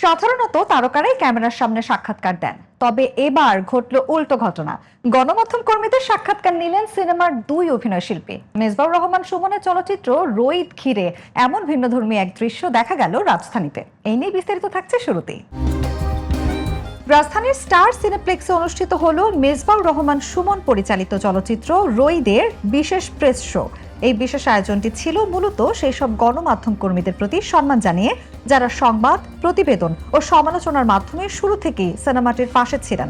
সাধারণত তারকারাই ক্যামেরার সামনে সাক্ষাৎকার দেন, তবে এবার ঘটল উল্টো ঘটনা। গণমাধ্যম কর্মীদের সাক্ষাৎকার নিলেন সিনেমার দুই অভিনয় শিল্পী। মেজবাউর রহমান সুমনের চলচ্চিত্র রোইদ ঘিরে এমন ভিন্নধর্মী এক দৃশ্য দেখা গেল রাজধানীতে। এই নিয়ে বিস্তারিত থাকছে শুরুতেই। রাজধানীর স্টার সিনেপ্লেক্সে অনুষ্ঠিত হলো মেজবাউর রহমান সুমন পরিচালিত চলচ্চিত্র রোইদের বিশেষ প্রেস শো। এই বিশেষ আয়োজনটি ছিল মূলত সেই সব গণমাধ্যম কর্মীদের প্রতি সম্মান জানিয়ে যারা সংবাদ, প্রতিবেদন ও সমালোচনার মাধ্যমে শুরু থেকেই সিনেমাটির পাশে ছিলেন।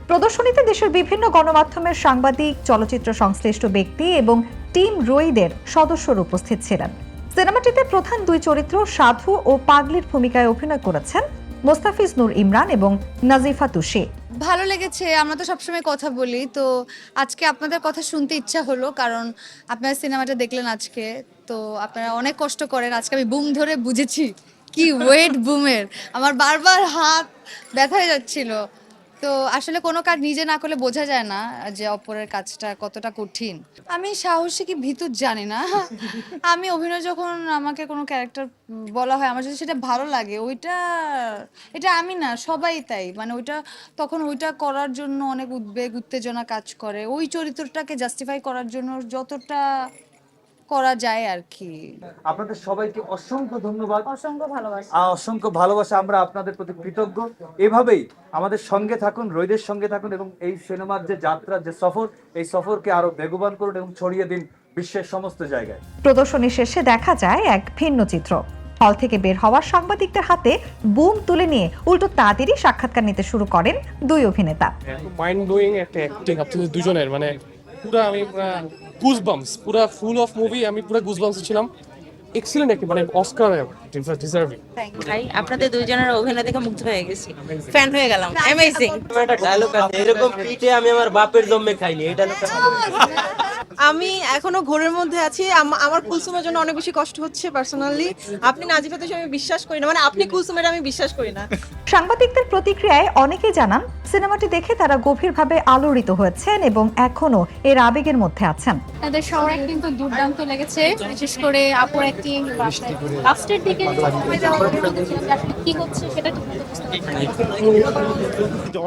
প্রদর্শনীতে দেশের বিভিন্ন গণমাধ্যমের সাংবাদিক, চলচ্চিত্র সংশ্লিষ্ট ব্যক্তি এবং টিম রোইদের সদস্যরা উপস্থিত ছিলেন। সিনেমাটিতে প্রধান দুই চরিত্র সাধু ও পাগলির ভূমিকায় অভিনয় করেছেন মোস্তাফিজ নূর ইমরান এবং নাজিফা তুষি। ভালো লেগেছে। আমরা তো সবসময় কথা বলি, তো আজকে আপনাদের কথা শুনতে ইচ্ছা হলো, কারণ আপনারা সিনেমাটা দেখলেন আজকে, তো আপনারা অনেক কষ্ট করেন। আজকে আমি বুম ধরে বুঝেছি কি ওয়েট বুমের। আমার বারবার হাত ব্যথা হয়ে যাচ্ছিল। তো আসলে কোনো কাজ নিজে না করলে বোঝা যায় না যে অপরের কাজটা কতটা কঠিন। আমি সাহসী কি ভীতু জানি না। আমি অভিনয় যখন আমাকে কোনো ক্যারেক্টার বলা হয়, আমার যদি সেটা ভালো লাগে, এটা আমি না, সবাই তাই, মানে তখন ওইটা করার জন্য অনেক উদ্বেগ উত্তেজনা কাজ করে। ওই চরিত্রটাকে জাস্টিফাই করার জন্য যতটা করা যায় আর কি। আপনাদের সবাইকে অসংখ্য ধন্যবাদ, অসংখ্য ভালোবাসা। আমরা আপনাদের প্রতি কৃতজ্ঞ। এভাবেই আমাদের সঙ্গে থাকুন, রোইদের সঙ্গে থাকুন এবং এই সিনেমার যে যাত্রা, যে সফর, এই সফরকে আরো বেগবান করুন এবং ছড়িয়ে দিন বিশ্বের সমস্ত জায়গায়। প্রদর্শনী শেষে দেখা যায় এক ভিন্ন চিত্র। হল থেকে বের হওয়া সাংবাদিকদের হাতে বুম তুলে নিয়ে উল্টো তাদেরই সাক্ষাৎকার নিতে শুরু করেন দুই অভিনেতা। মাইন্ড ব্লোয়িং একটা অ্যাক্টিং আপনাদের দুজনের, মানে আমি পুরো গুজবাম্পস, পুরো ফুল অফ মুভি আমি পুরো গুজবাম্পস ছিলাম। এক্সিলেন্ট একটা, মানে অস্কার ডিজার্ভিং। ভাই আপনাদের দুইজনের অভিনয় দেখে মুগ্ধ হয়ে গেছি, ফ্যান হয়ে গেলাম। অ্যামেজিং। একটা ডায়লগ আছে, এরকম পিঠে আমি আমার বাপের জন্মে খাইনি। এটা আমি এখনো ঘোরের মধ্যে আছি। আমার কুলসুমের জন্য অনেক বেশি কষ্ট হচ্ছে পার্সোনালি। আপনি নাজিফা তুষি আমি বিশ্বাস করি না, মানে আপনি কুলসুমের আমি বিশ্বাস করি না। সাংবাদিকদের প্রতিক্রিয়ায় অনেকেই জানান সিনেমাটি দেখে তারা গভীরভাবে আলোড়িত হয়েছেন এবং এখনো এর আবেগের মধ্যে আছেন। তাদের সবার অ্যাক্টিং তো দুর্দান্ত লেগেছে, বিশেষ করে আপুর অ্যাক্টিং। লাস্টের দিকে কি হচ্ছে সেটা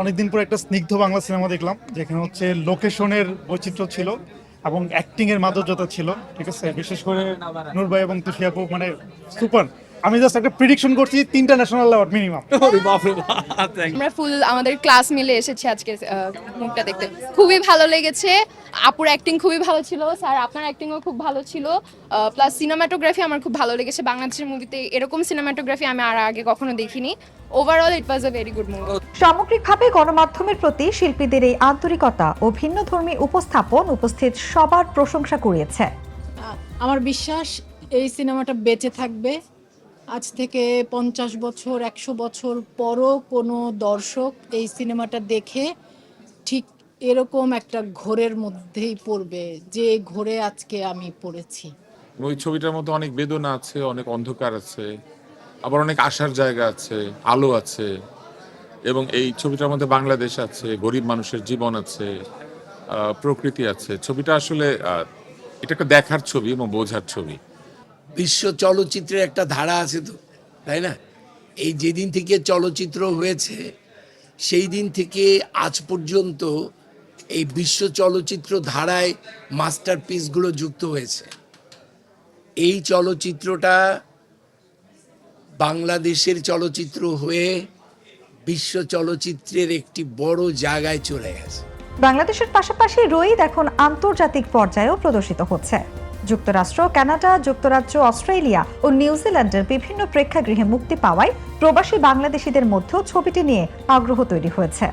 অনেকদিন পর একটা স্নিগ্ধ বাংলা সিনেমা দেখলাম, যেখানে হচ্ছে লোকেশনের বৈচিত্র্য ছিল এবং অ্যাক্টিং এর মাধুর্যতা ছিল। ঠিক আছে, বিশেষ করে নূর ভাই এবং তুষি আপু মানে সুপার। আমি জাস্ট একটা প্রেডিকশন করছি 3টা ন্যাশনাল অ্যাওয়ার্ড মিনিমাম। আমরা ফুল আমাদের ক্লাস মিলে এসেছি আজকে মুভটা দেখতে। খুবই ভালো লেগেছে। আপুর অ্যাক্টিং খুবই ভালো ছিল, স্যার আপনার অ্যাক্টিংও খুব ভালো ছিল। প্লাস সিনেমাটোগ্রাফি আমার খুব ভালো লেগেছে। বাংলাদেশের মুভিতে এরকম সিনেমাটোগ্রাফি আমি আর আগে কখনো দেখিনি। Overall it was a very good movie. সামগ্রিকভাবে গণমাধ্যমের প্রতি শিল্পীদের এই আন্তরিকতা ও ভিন্নধর্মী উপস্থাপন উপস্থিত সবার প্রশংসা কুড়িয়েছে। আমার বিশ্বাস এই সিনেমাটা বেঁচে থাকবে। আজ থেকে 50 বছর 100 বছর পরও কোনো দর্শক এই সিনেমাটা দেখে ঠিক এরকম একটা ঘোরের মধ্যেই পড়বে, যে ঘোরে আজকে আমি পড়েছি। ওই ছবিটার মধ্যে অনেক বেদনা আছে, অনেক অন্ধকার আছে, আবার অনেক আশার জায়গা আছে, আলো আছে, এবং এই ছবিটার মধ্যে বাংলাদেশ আছে, গরিব মানুষের জীবন আছে, প্রকৃতি আছে। ছবিটা আসলে এটা একটা দেখার ছবি এবং বোঝার ছবি। বিশ্ব চলচ্চিত্রের একটা ধারা আছে তো, তাই না? এই যেদিন থেকে চলচ্চিত্র হয়েছে সেই দিন থেকে আজ পর্যন্ত এই বিশ্ব চলচ্চিত্র ধারায় মাস্টারপিসগুলো যুক্ত হয়েছে। এই চলচ্চিত্রটা বাংলাদেশের চলচ্চিত্র হয়ে বিশ্ব চলচ্চিত্রের একটি বড় জায়গায় চলে গেছে। বাংলাদেশের পাশাপাশি রোইদ এখন আন্তর্জাতিক পর্যায়েও প্রদর্শিত হচ্ছে। যুক্তরাষ্ট্র, কানাডা, যুক্তরাজ্য, অস্ট্রেলিয়া ও নিউজিল্যান্ডের বিভিন্ন প্রেক্ষাগৃহে মুক্তি পাওয়ায় প্রবাসী বাংলাদেশিদের মধ্যেও ছবিটি নিয়ে আগ্রহ তৈরি হয়েছে।